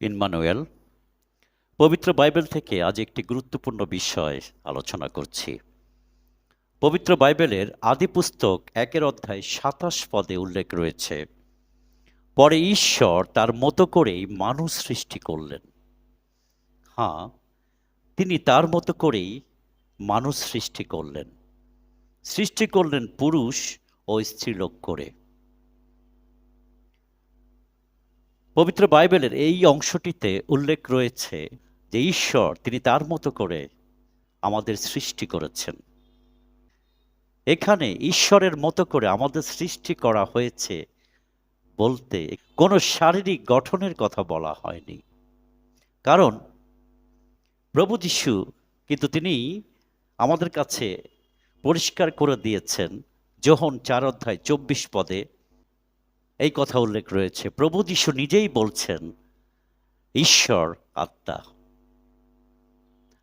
Emmanuel. পবিত্র Bible থেকে আজ একটি গুরুত্বপূর্ণ বিষয় আলোচনা করছি। পবিত্র বাইবেলের আদি পুস্তক 1 অধ্যায় 27 পদে উল্লেখ রয়েছে, পরে ঈশ্বর তার মতো করেই মানুষ সৃষ্টি করলেন। হ্যাঁ, তিনি তার মতো করেই মানুষ সৃষ্টি করলেন। সৃষ্টি করলেন পুরুষ ও স্ত্রীলোক করে। পবিত্র বাইবেলের এই অংশটিতে উল্লেখ রয়েছে যে ঈশ্বর তিনি তার মতো করে আমাদের সৃষ্টি করেছেন। এখানে ঈশ্বরের মতো করে আমাদের সৃষ্টি করা হয়েছে বলতে কোনো শারীরিক গঠনের কথা বলা হয়নি। কারণ প্রভু যীশু কিন্তু তিনি আমাদের কাছে পরিষ্কার করে দিয়েছেন। যোহন 4 অধ্যায় 24 পদে এই কথা উল্লেখ রয়েছে। প্রভু যীশু নিজেই বলছেন, ঈশ্বর আত্মা,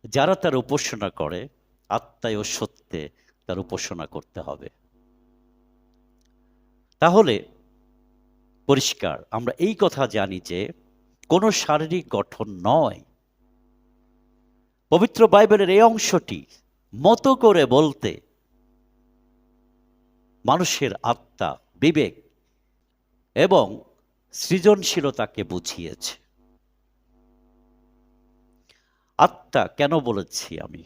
যারা তার উপাসনা করে আত্মায় ও সত্যে তার উপাসনা করতে হবে। তাহলে পরিষ্কার আমরা এই কথা জানি যে কোনো শারীরিক গঠন নয়। পবিত্র বাইবেলের এই অংশটি মতো করে বলতে মানুষের আত্মা, বিবেক এবং সৃজনশীলতাকে বুঝিয়েছে। আত্মা কেন বলেছি আমি?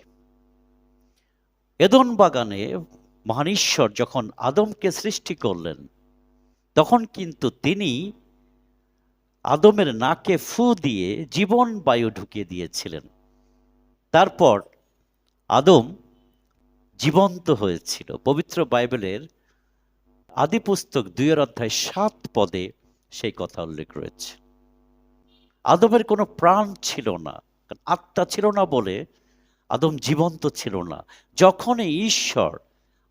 এদন বাগানে মহান ঈশ্বর যখন আদমকে সৃষ্টি করলেন, তখন কিন্তু তিনি আদমের নাকে ফু দিয়ে জীবন বায়ু ঢুকিয়ে দিয়েছিলেন। তারপর আদম জীবন্ত হয়েছিল। পবিত্র বাইবেলের আদি পুস্তক 2 অধ্যায় 7 পদে সেই কথা উল্লেখ রয়েছে। আদমের কোনো প্রাণ ছিল না, আত্মা ছিল না বলে আদম জীবন্ত ছিল না। যখনই ঈশ্বর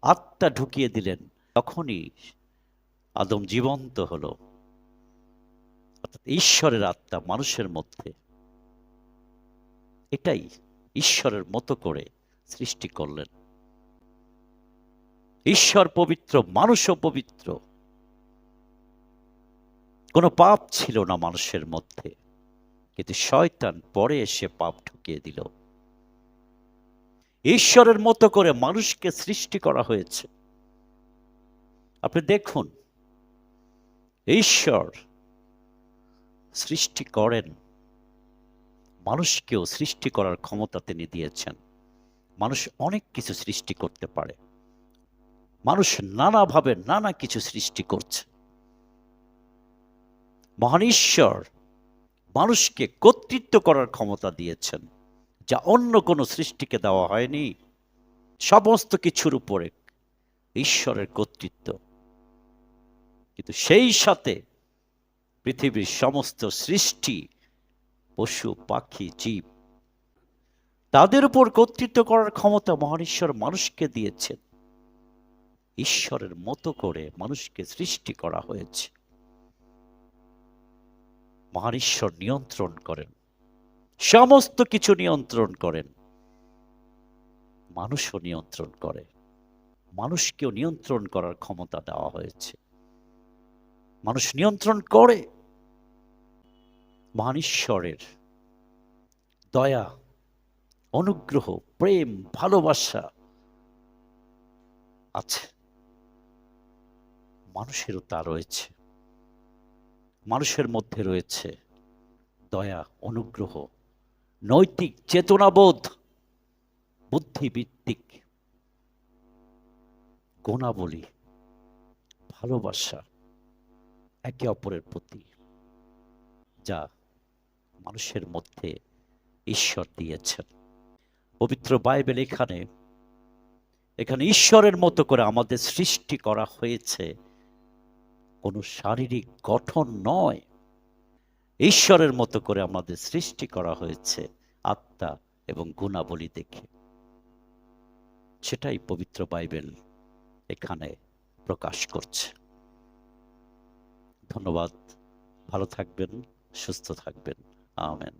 আত্মা ঢুকিয়ে দিলেন, তখনই আদম জীবন্ত হলো। অর্থাৎ ঈশ্বরের আত্মা মানুষের মধ্যে, এটাই ঈশ্বরের মতো করে সৃষ্টি করলেন। ঈশ্বর পবিত্র, মানুষও পবিত্র। কোনো পাপ ছিল না মানুষের মধ্যে, কিন্তু শয়তান পরে এসে পাপ ঢুকিয়ে দিল। ঈশ্বরের মতো করে মানুষকে সৃষ্টি করা হয়েছে। আপনি দেখুন, ঈশ্বর সৃষ্টি করেন, মানুষকেও সৃষ্টি করার ক্ষমতা তিনি দিয়েছেন। মানুষ অনেক কিছু সৃষ্টি করতে পারে। মানুষ নানাভাবে নানা কিছু সৃষ্টি করছে। মহান ঈশ্বর মানুষকে কর্তৃত্ব করার ক্ষমতা দিয়েছেন, যা অন্য কোনো সৃষ্টিকে দেওয়া হয়নি। সমস্ত কিছুর উপরে ঈশ্বরের কর্তৃত্ব। কিন্তু সেই সাথে পৃথিবীর সমস্ত সৃষ্টি, পশু পাখি জীব, তাদের উপর কর্তৃত্ব করার ক্ষমতা মহান ঈশ্বর মানুষকে দিয়েছেন। ঈশ্বরের মতো করে মানুষকে সৃষ্টি করা হয়েছে। মহান ঈশ্বর নিয়ন্ত্রণ করেন, সমস্ত কিছু নিয়ন্ত্রণ করেন। মানুষও নিয়ন্ত্রণ করে, মানুষকেও নিয়ন্ত্রণ করার ক্ষমতা দেওয়া হয়েছে। মানুষ নিয়ন্ত্রণ করে। মহান ঈশ্বরের দয়া, অনুগ্রহ, প্রেম, ভালোবাসা আছে। মানুষেরও তা রয়েছে। মানুষের মধ্যে রয়েছে দয়া, অনুগ্রহ, নৈতিক চেতনাবোধ, বুদ্ধিভিত্তিক গুণাবলী, ভালোবাসা একে অপরের প্রতি, যা মানুষের মধ্যে ঈশ্বর দিয়েছেন। পবিত্র বাইবেল এখানে ঈশ্বরের মতো করে আমাদের সৃষ্টি করা হয়েছে, কোনো শারীরিক গঠন নয়। ঈশ্বরের মতো করে আমাদের সৃষ্টি করা হয়েছে আত্মা এবং গুণাবলী দেখে। সেটাই পবিত্র বাইবেল এখানে প্রকাশ করছে। ধন্যবাদ। ভালো থাকবেন, সুস্থ থাকবেন। আমেন।